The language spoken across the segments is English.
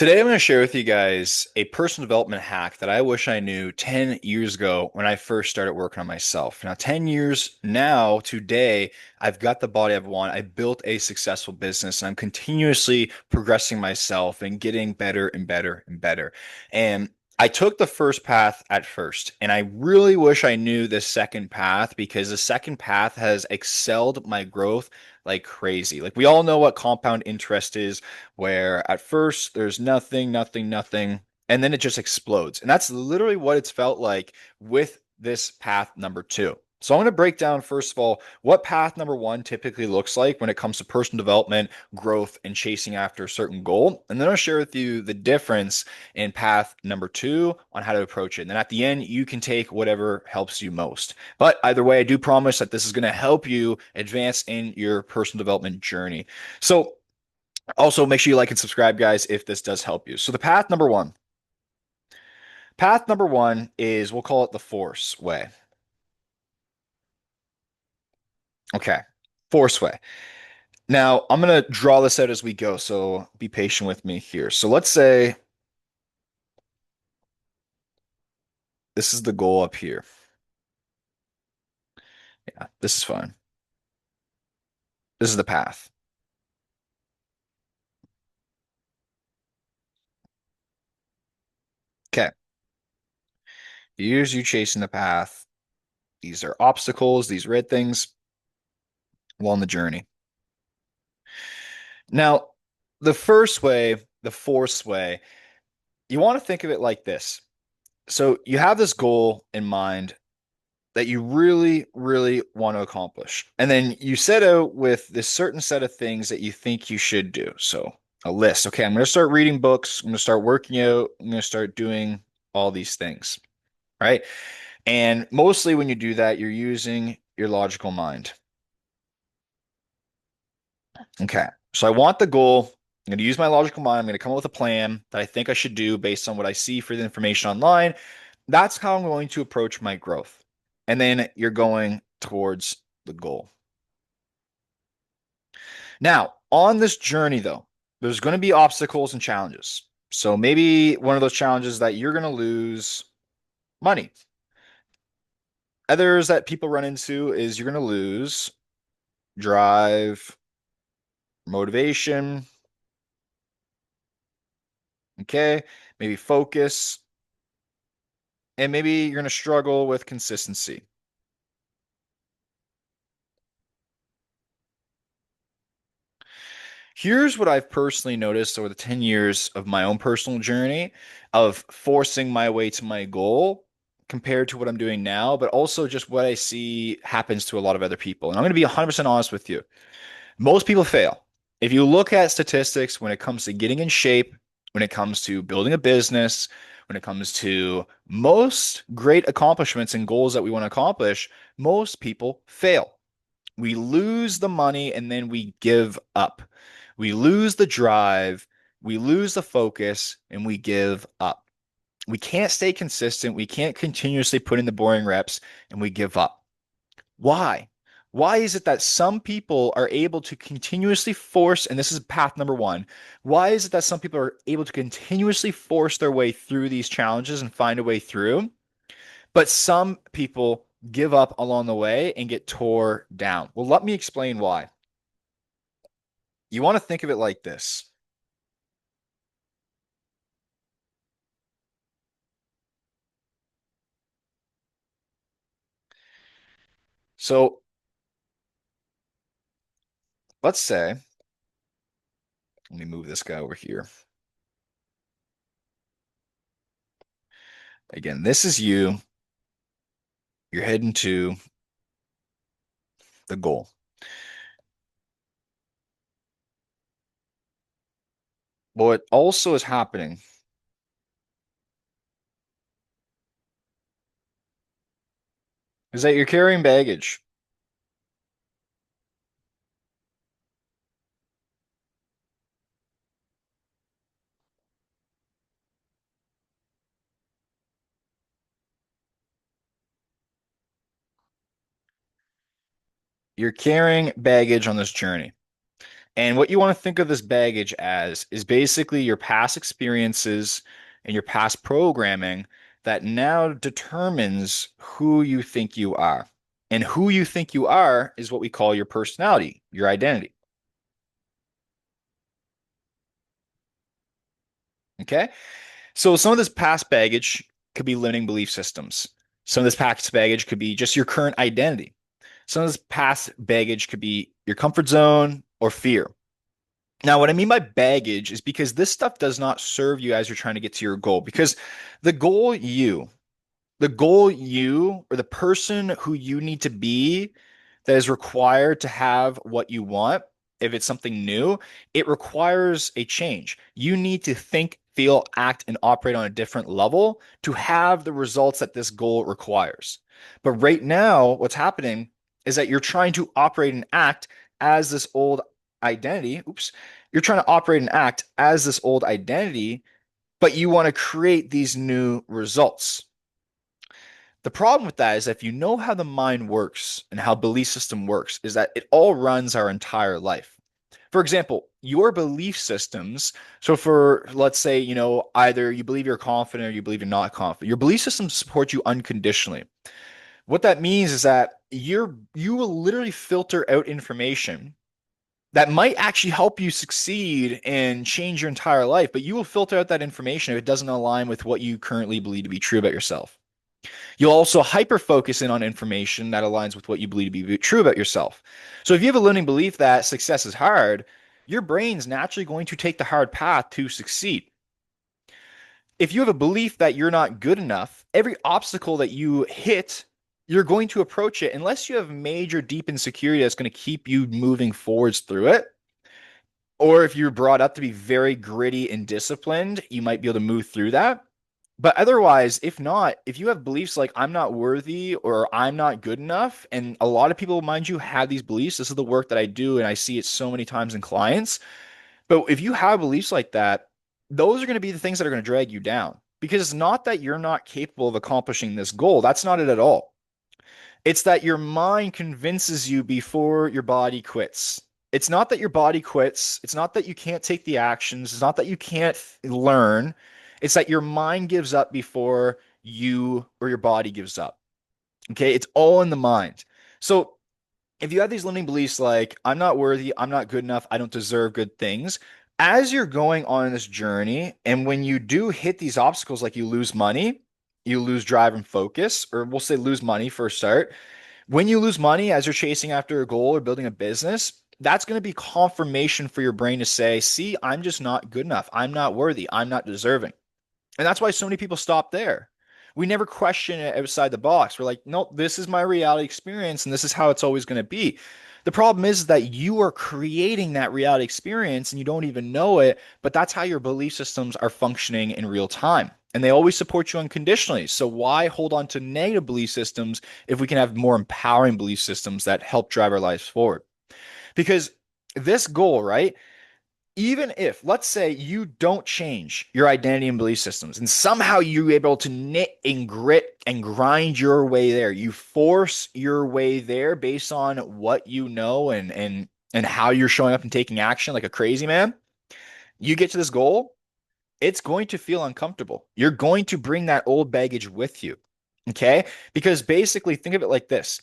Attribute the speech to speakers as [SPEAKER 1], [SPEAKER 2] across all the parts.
[SPEAKER 1] Today, I'm going to share with you guys a personal development hack that I wish I knew 10 years ago when I first started working on myself. Now, 10 years now, today, I've got the body I've wanted. I built a successful business and I'm continuously progressing myself and getting better and better and better. And I took the first path at first, and I really wish I knew the second path because the second path has excelled my growth like crazy. Like, we all know what compound interest is, where at first there's nothing, nothing, nothing, and then it just explodes. And that's literally what it's felt like with this path number two. So I'm going to break down, first of all, what path number one typically looks like when it comes to personal development, growth, and chasing after a certain goal. And then I'll share with you the difference in path number two on how to approach it. And then at the end, you can take whatever helps you most. But either way, I do promise that this is going to help you advance in your personal development journey. So also, make sure you like and subscribe, guys, if this does help you. So the path number one. Path number one is, we'll call it the force way. Okay. Force way. Now, I'm going to draw this out as we go, so be patient with me here. So let's say this is the goal up here. Yeah, this is fine. This is the path. Okay. Here's you chasing the path. These are obstacles, these red things along the journey. Now, the first way, the force way, you want to think of it like this. So you have this goal in mind that you really, really want to accomplish. And then you set out with this certain set of things that you think you should do. So a list. Okay, I'm going to start reading books. I'm going to start working out. I'm going to start doing all these things. Right. And mostly when you do that, you're using your logical mind. Okay. So I want the goal. I'm going to use my logical mind. I'm going to come up with a plan that I think I should do based on what I see for the information online. That's how I'm going to approach my growth. And then you're going towards the goal. Now, on this journey, though, there's going to be obstacles and challenges. So maybe one of those challenges that you're going to lose money. Others that people run into is you're going to lose drive, motivation, okay, maybe focus, and maybe you're going to struggle with consistency. Here's what I've personally noticed over the 10 years of my own personal journey of forcing my way to my goal compared to what I'm doing now, but also just what I see happens to a lot of other people. And I'm going to be 100% honest with you. Most people fail. If you look at statistics when it comes to getting in shape, when it comes to building a business, when it comes to most great accomplishments and goals that we want to accomplish, most people fail. We lose the money and then we give up. We lose the drive, we lose the focus, and we give up. We can't stay consistent. We can't continuously put in the boring reps and we give up. Why? Why is it that some people are able to continuously force, and this is path number one, why is it that some people are able to continuously force their way through these challenges and find a way through, but some people give up along the way and get tore down? Well, let me explain why. You want to think of it like this. So let's say, let me move this guy over here. Again, this is you. You're heading to the goal. What also is happening is that you're carrying baggage. You're carrying baggage on this journey. And what you want to think of this baggage as is basically your past experiences and your past programming that now determines who you think you are. And who you think you are is what we call your personality, your identity. Okay? So some of this past baggage could be limiting belief systems. Some of this past baggage could be just your current identity. Some of this past baggage could be your comfort zone or fear. Now, what I mean by baggage is because this stuff does not serve you as you're trying to get to your goal. Because the goal you, or the person who you need to be that is required to have what you want, if it's something new, it requires a change. You need to think, feel, act, and operate on a different level to have the results that this goal requires. But right now, what's happening is that you're trying to operate and act as this old identity. Oops. You're trying to operate and act as this old identity, but you want to create these new results. The problem with that is if you know how the mind works and how belief system works, is that it all runs our entire life. For example, your belief systems, so for let's say, either you believe you're confident or you believe you're not confident, your belief systems support you unconditionally. What that means is that you will literally filter out information that might actually help you succeed and change your entire life, but you will filter out that information if it doesn't align with what you currently believe to be true about yourself. You'll also hyper focus in on information that aligns with what you believe to be true about yourself. So if you have a limiting belief that success is hard, your brain's naturally going to take the hard path to succeed. If you have a belief that you're not good enough, every obstacle that you hit, you're going to approach it unless you have major deep insecurity that's going to keep you moving forwards through it. Or if you're brought up to be very gritty and disciplined, you might be able to move through that. But otherwise, if not, if you have beliefs like I'm not worthy or I'm not good enough, and a lot of people, mind you, have these beliefs. This is the work that I do, and I see it so many times in clients. But if you have beliefs like that, those are going to be the things that are going to drag you down because it's not that you're not capable of accomplishing this goal. That's not it at all. It's that your mind convinces you before your body quits. It's not that your body quits. It's not that you can't take the actions. It's not that you can't learn. It's that your mind gives up before you or your body gives up. Okay. It's all in the mind. So if you have these limiting beliefs like, I'm not worthy, I'm not good enough, I don't deserve good things, as you're going on this journey, and when you do hit these obstacles, like you lose money, you lose drive and focus, or we'll say lose money for a start, when you lose money as you're chasing after a goal or building a business, that's going to be confirmation for your brain to say, see, I'm just not good enough. I'm not worthy. I'm not deserving. And that's why so many people stop there. We never question it outside the box. We're like, nope, this is my reality experience and this is how it's always going to be. The problem is that you are creating that reality experience and you don't even know it, but that's how your belief systems are functioning in real time. And they always support you unconditionally. So why hold on to negative belief systems if we can have more empowering belief systems that help drive our lives forward? Because this goal, right? Even if, let's say, you don't change your identity and belief systems, and somehow you're able to knit and grit and grind your way there, you force your way there based on what you know and how you're showing up and taking action like a crazy man, you get to this goal, it's going to feel uncomfortable. You're going to bring that old baggage with you. Okay? Because basically, think of it like this.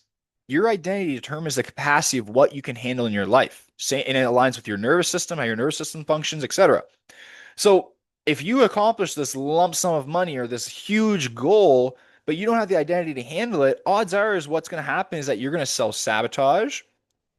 [SPEAKER 1] Your identity determines the capacity of what you can handle in your life. Say, and it aligns with your nervous system, how your nervous system functions, etc. So if you accomplish this lump sum of money or this huge goal, but you don't have the identity to handle it, odds are is what's going to happen is that you're going to self-sabotage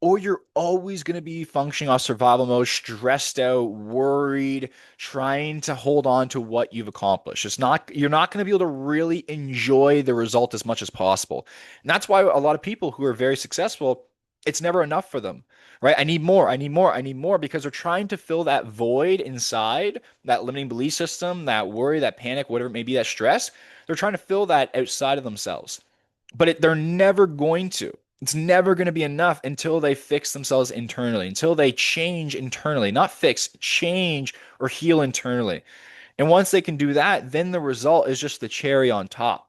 [SPEAKER 1] or you're always going to be functioning off survival mode, stressed out, worried, trying to hold on to what you've accomplished. You're not going to be able to really enjoy the result as much as possible. And that's why a lot of people who are very successful, it's never enough for them, right? I need more, I need more, I need more because they're trying to fill that void inside, that limiting belief system, that worry, that panic, whatever it may be, that stress. They're trying to fill that outside of themselves, but they're never going to. It's never going to be enough until they fix themselves internally, until they change internally, not fix, change or heal internally. And once they can do that, then the result is just the cherry on top.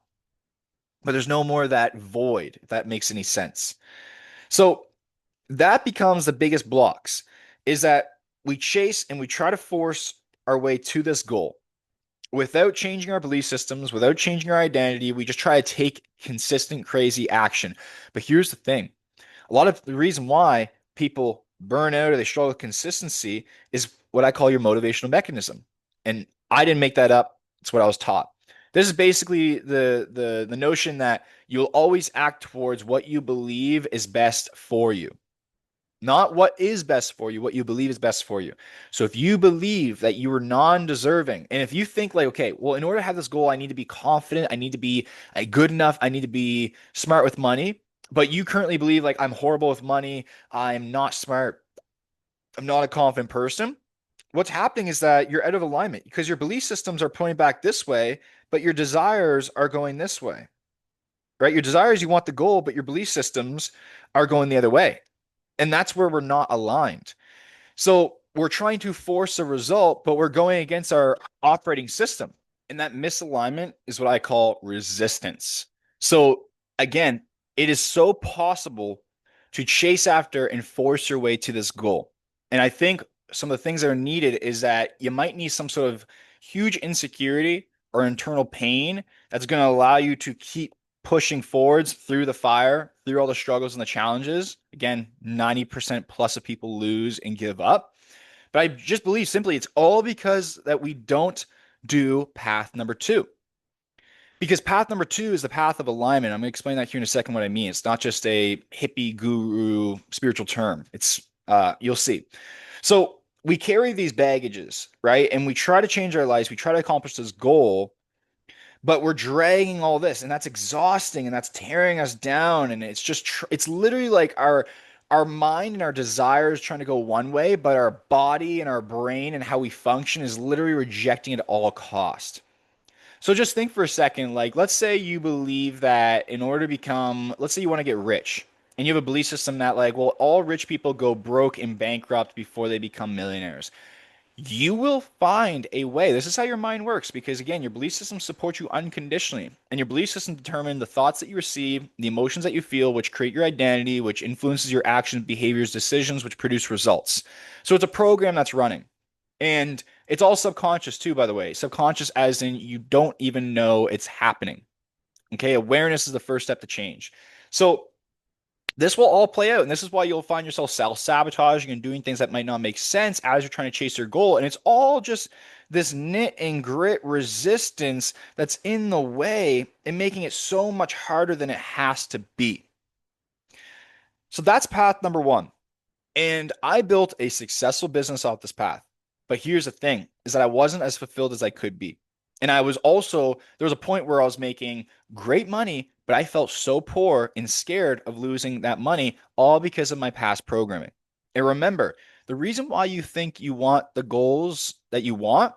[SPEAKER 1] But there's no more of that void, if that makes any sense. So that becomes the biggest blocks. is that we chase and we try to force our way to this goal without changing our belief systems, without changing our identity. We just try to take consistent, crazy action. But here's the thing, a lot of the reason why people burn out or they struggle with consistency is what I call your motivational mechanism. And I didn't make that up. It's what I was taught. This is basically the notion that you'll always act towards what you believe is best for you. Not what is best for you, what you believe is best for you. So if you believe that you are non-deserving, and if you think like, okay, well, in order to have this goal, I need to be confident, I need to be good enough, I need to be smart with money, but you currently believe like I'm horrible with money, I'm not smart, I'm not a confident person. What's happening is that you're out of alignment because your belief systems are pointing back this way, but your desires are going this way, right? Your desires, you want the goal, but your belief systems are going the other way. And that's where we're not aligned. So we're trying to force a result, but we're going against our operating system. And that misalignment is what I call resistance. So again, it is so possible to chase after and force your way to this goal. And I think some of the things that are needed is that you might need some sort of huge insecurity or internal pain that's going to allow you to keep pushing forwards through the fire, through all the struggles and the challenges. Again, 90% plus of people lose and give up. But I just believe simply it's all because that we don't do path number two. Because path number two is the path of alignment. I'm going to explain that here in a second what I mean. It's not just a hippie guru spiritual term. It's you'll see. So we carry these baggages, right? And we try to change our lives. We try to accomplish this goal, but we're dragging all this, and that's exhausting, and that's tearing us down. And it's just it's literally like our mind and our desires trying to go one way, but our body and our brain and how we function is literally rejecting it at all cost. So just think for a second, like let's say you believe that in order to become, let's say you want to get rich, and you have a belief system that like, well, all rich people go broke and bankrupt before they become millionaires. You will find a way. This is how your mind works because, again, your belief system supports you unconditionally. And your belief system determines the thoughts that you receive, the emotions that you feel, which create your identity, which influences your actions, behaviors, decisions, which produce results. So it's a program that's running. And it's all subconscious, too, by the way. Subconscious, as in you don't even know it's happening. Okay. Awareness is the first step to change. So this will all play out. And this is why you'll find yourself self-sabotaging and doing things that might not make sense as you're trying to chase your goal. And it's all just this knit and grit resistance that's in the way and making it so much harder than it has to be. So that's path number one. And I built a successful business off this path. But here's the thing is that I wasn't as fulfilled as I could be. And I was also, there was a point where I was making great money, but I felt so poor and scared of losing that money, all because of my past programming. And remember, the reason why you think you want the goals that you want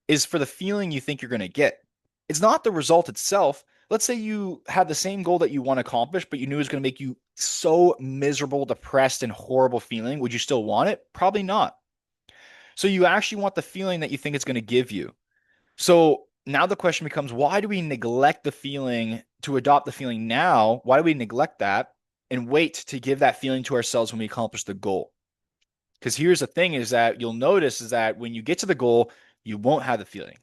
[SPEAKER 1] is for the feeling you think you're going to get. It's not the result itself. Let's say you had the same goal that you want to accomplish, but you knew it was going to make you so miserable, depressed, and horrible feeling. Would you still want it? Probably not. So you actually want the feeling that you think it's going to give you. So now the question becomes, why do we neglect the feeling to adopt the feeling now? Why do we neglect that and wait to give that feeling to ourselves when we accomplish the goal? Because here's the thing is that you'll notice is that when you get to the goal, you won't have the feeling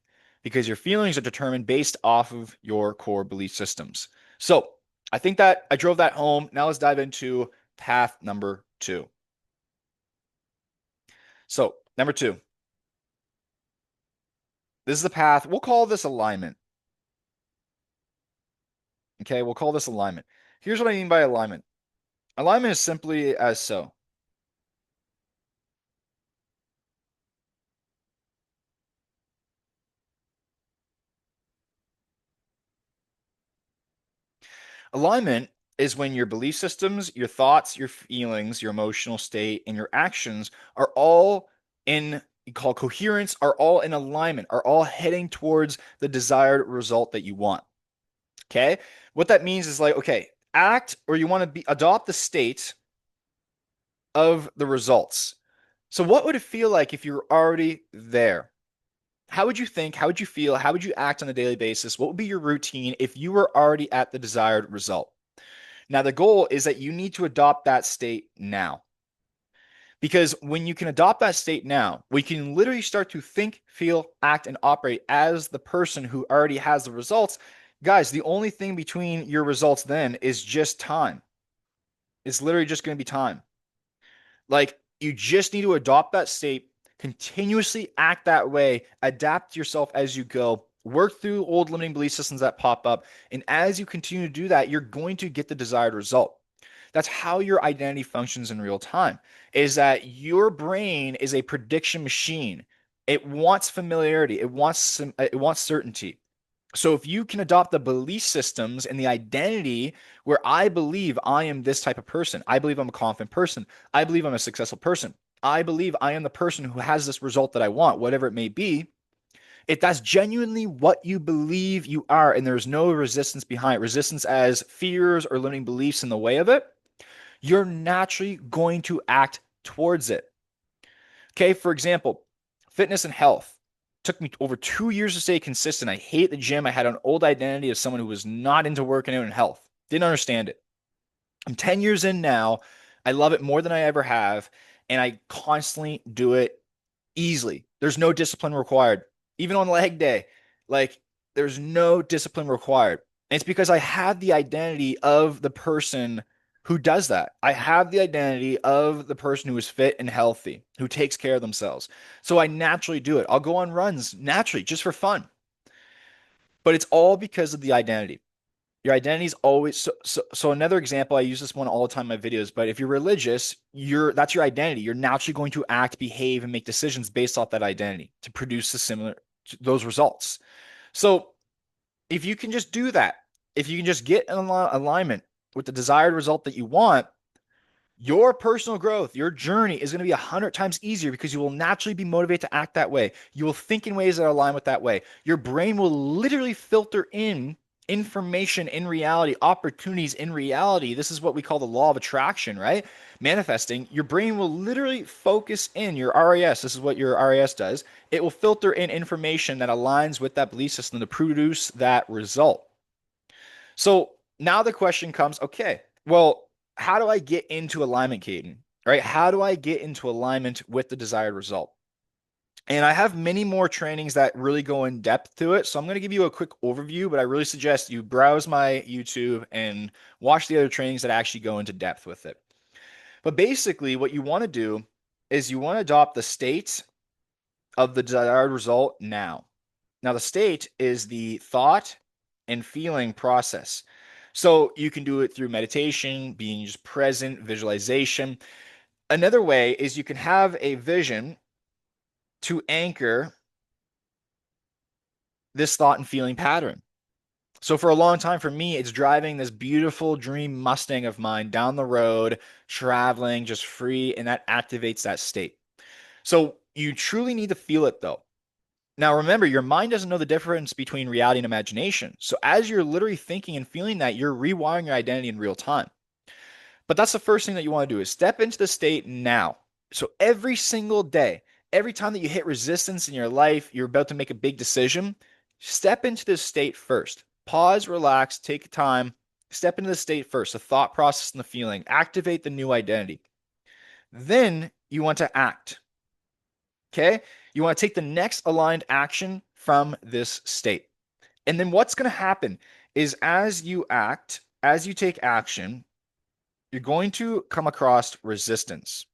[SPEAKER 1] because your feelings are determined based off of your core belief systems. So I think that I drove that home. Now let's dive into path number two. So number two, this is the path. We'll call this alignment. Okay, we'll call this alignment. Here's what I mean by alignment. Alignment is simply as so. Alignment is when your belief systems, your thoughts, your feelings, your emotional state, and your actions are all in, you call coherence, are all in alignment, are all heading towards the desired result that you want. Okay. What that means is like, okay, act or you want to be adopt the state of the results. So what would it feel like if you were already there? How would you think? How would you feel? How would you act on a daily basis? What would be your routine if you were already at the desired result? Now, the goal is that you need to adopt that state now. Because when you can adopt that state now, we can literally start to think, feel, act, and operate as the person who already has the results. Guys, the only thing between your results then is just time. It's literally just going to be time. Like you just need to adopt that state, continuously act that way, adapt yourself as you go, work through old limiting belief systems that pop up. And as you continue to do that, you're going to get the desired result. That's how your identity functions in real time, is that your brain is a prediction machine. It wants familiarity, it wants certainty. So if you can adopt the belief systems and the identity where I believe I am this type of person, I believe I'm a confident person, I believe I'm a successful person, I believe I am the person who has this result that I want, whatever it may be, if that's genuinely what you believe you are and there's no resistance behind it, resistance as fears or limiting beliefs in the way of it, you're naturally going to act towards it. Okay, for example, fitness and health. Took me over 2 years to stay consistent. I hate the gym. I had an old identity of someone who was not into working out and health. Didn't understand it. I'm 10 years in now. I love it more than I ever have. And I constantly do it easily. There's no discipline required. Even on leg day, like there's no discipline required. And it's because I have the identity of the person who does that. I have the identity of the person who is fit and healthy, who takes care of themselves. So I naturally do it. I'll go on runs naturally, just for fun. But it's all because of the identity. Your identity is always so another example, I use this one all the time in my videos, but if you're religious, that's your identity. You're naturally going to act, behave, and make decisions based off that identity to produce those results. So if you can just do that, if you can just get in alignment with the desired result that you want, your personal growth, your journey is going to be 100 times easier because you will naturally be motivated to act that way. You will think in ways that align with that way. Your brain will literally filter in information in reality, opportunities in reality. This is what we call the law of attraction, right? Manifesting. Your brain will literally focus in your RAS. This is what your RAS does. It will filter in information that aligns with that belief system to produce that result. So now the question comes, okay, well, how do I get into alignment, Caden? Right? How do I get into alignment with the desired result? And I have many more trainings that really go in depth to it. So I'm going to give you a quick overview, but I really suggest you browse my YouTube and watch the other trainings that actually go into depth with it. But basically, what you want to do is you want to adopt the state of the desired result now. Now, the state is the thought and feeling process. So you can do it through meditation, being just present, visualization. Another way is you can have a vision to anchor this thought and feeling pattern. So for a long time for me, it's driving this beautiful dream Mustang of mine down the road, traveling just free, and that activates that state. So you truly need to feel it though. Now, remember, your mind doesn't know the difference between reality and imagination. So, as you're literally thinking and feeling that, you're rewiring your identity in real time. But that's the first thing that you want to do is step into the state now. So, every single day, every time that you hit resistance in your life, you're about to make a big decision, step into this state first. Pause, relax, take time, step into the state first, the thought process and the feeling, activate the new identity. Then you want to act. Okay. You want to take the next aligned action from this state. And then what's going to happen is as you act, as you take action, you're going to come across resistance.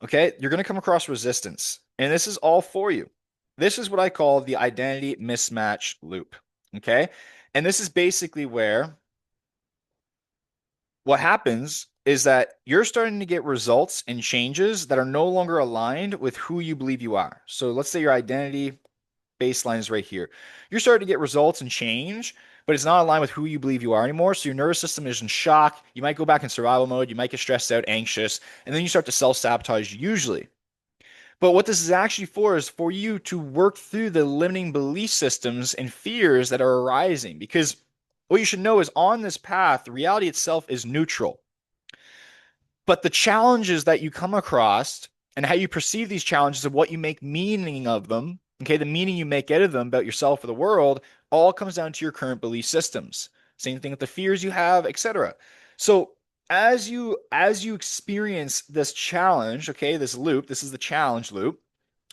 [SPEAKER 1] Okay. You're going to come across resistance. And this is all for you. This is what I call the identity mismatch loop. Okay. And this is basically where what happens is that you're starting to get results and changes that are no longer aligned with who you believe you are. So let's say your identity baseline is right here. You're starting to get results and change, but it's not aligned with who you believe you are anymore. So your nervous system is in shock. You might go back in survival mode. You might get stressed out, anxious, and then you start to self-sabotage usually. But what this is actually for is for you to work through the limiting belief systems and fears that are arising. Because what you should know is on this path, the reality itself is neutral. But the challenges that you come across and how you perceive these challenges and what you make meaning of them, okay, the meaning you make out of them about yourself or the world, all comes down to your current belief systems. Same thing with the fears you have, etc. So as you experience this challenge, okay, this loop, this is the challenge loop,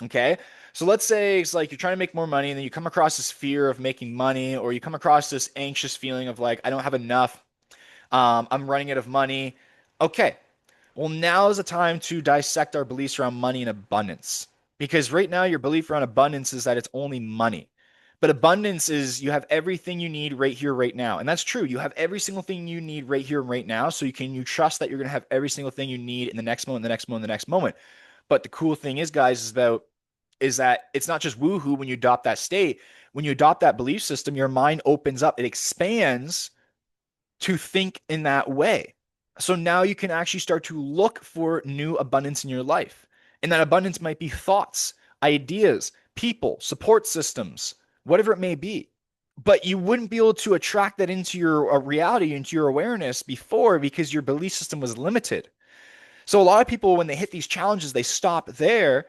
[SPEAKER 1] okay? So let's say it's like you're trying to make more money and then you come across this fear of making money, or you come across this anxious feeling of like I don't have enough, I'm running out of money. Okay, well, now is the time to dissect our beliefs around money and abundance. Because right now, your belief around abundance is that it's only money. But abundance is you have everything you need right here, right now. And that's true. You have every single thing you need right here, right now. So you trust that you're going to have every single thing you need in the next moment, the next moment, the next moment. But the cool thing is, guys, is that it's not just woohoo when you adopt that state. When you adopt that belief system, your mind opens up, it expands to think in that way. So now you can actually start to look for new abundance in your life. And that abundance might be thoughts, ideas, people, support systems, whatever it may be. But you wouldn't be able to attract that into your reality, into your awareness before because your belief system was limited. So a lot of people, when they hit these challenges, they stop there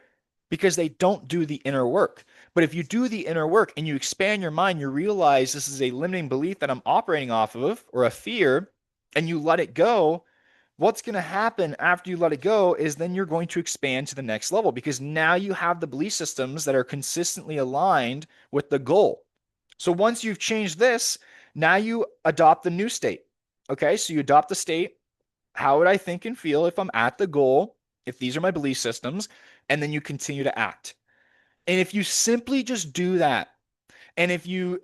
[SPEAKER 1] because they don't do the inner work. But if you do the inner work and you expand your mind, you realize this is a limiting belief that I'm operating off of or a fear, and you let it go. What's going to happen after you let it go is then you're going to expand to the next level because now you have the belief systems that are consistently aligned with the goal. So once you've changed this, now you adopt the new state. Okay, so you adopt the state. How would I think and feel if I'm at the goal, if these are my belief systems, and then you continue to act. And if you simply just do that, and if you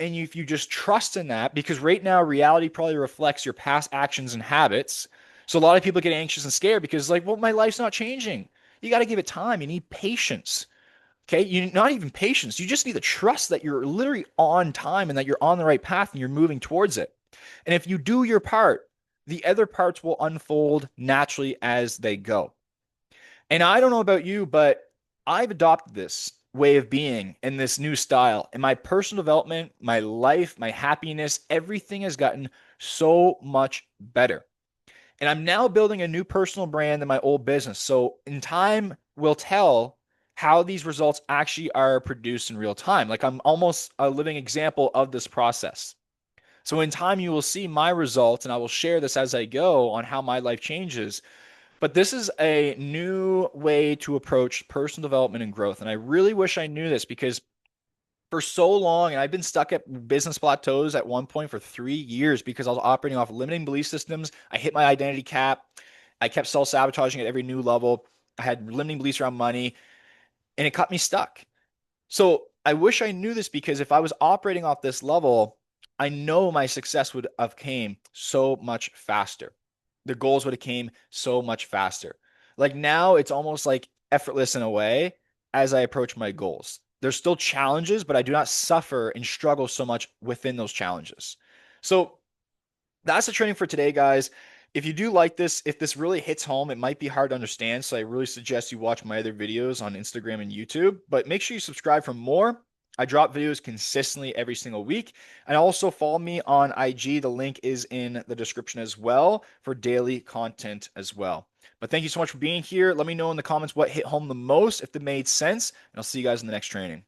[SPEAKER 1] just trust in that, because right now reality probably reflects your past actions and habits. So a lot of people get anxious and scared because like, well, my life's not changing. You got to give it time. You need patience. Okay, you not even patience. You just need to trust that you're literally on time and that you're on the right path and you're moving towards it. And if you do your part, the other parts will unfold naturally as they go. And I don't know about you, but I've adopted this way of being and this new style. And my personal development, my life, my happiness, everything has gotten so much better. And I'm now building a new personal brand in my old business. So in time will tell how these results actually are produced in real time. Like I'm almost a living example of this process. So in time, you will see my results, and I will share this as I go on how my life changes. But this is a new way to approach personal development and growth. And I really wish I knew this because for so long, and I've been stuck at business plateaus at one point for 3 years because I was operating off limiting belief systems. I hit my identity cap. I kept self sabotaging at every new level. I had limiting beliefs around money, and it cut me stuck. So I wish I knew this because if I was operating off this level, I know my success would have came so much faster. The goals would have came so much faster. Like now it's almost like effortless in a way as I approach my goals. There's still challenges, but I do not suffer and struggle so much within those challenges. So that's the training for today, guys. If you do like this, if this really hits home, it might be hard to understand. So I really suggest you watch my other videos on Instagram and YouTube. But make sure you subscribe for more. I drop videos consistently every single week. And also follow me on IG. The link is in the description as well for daily content as well. But thank you so much for being here. Let me know in the comments what hit home the most, if it made sense. And I'll see you guys in the next training.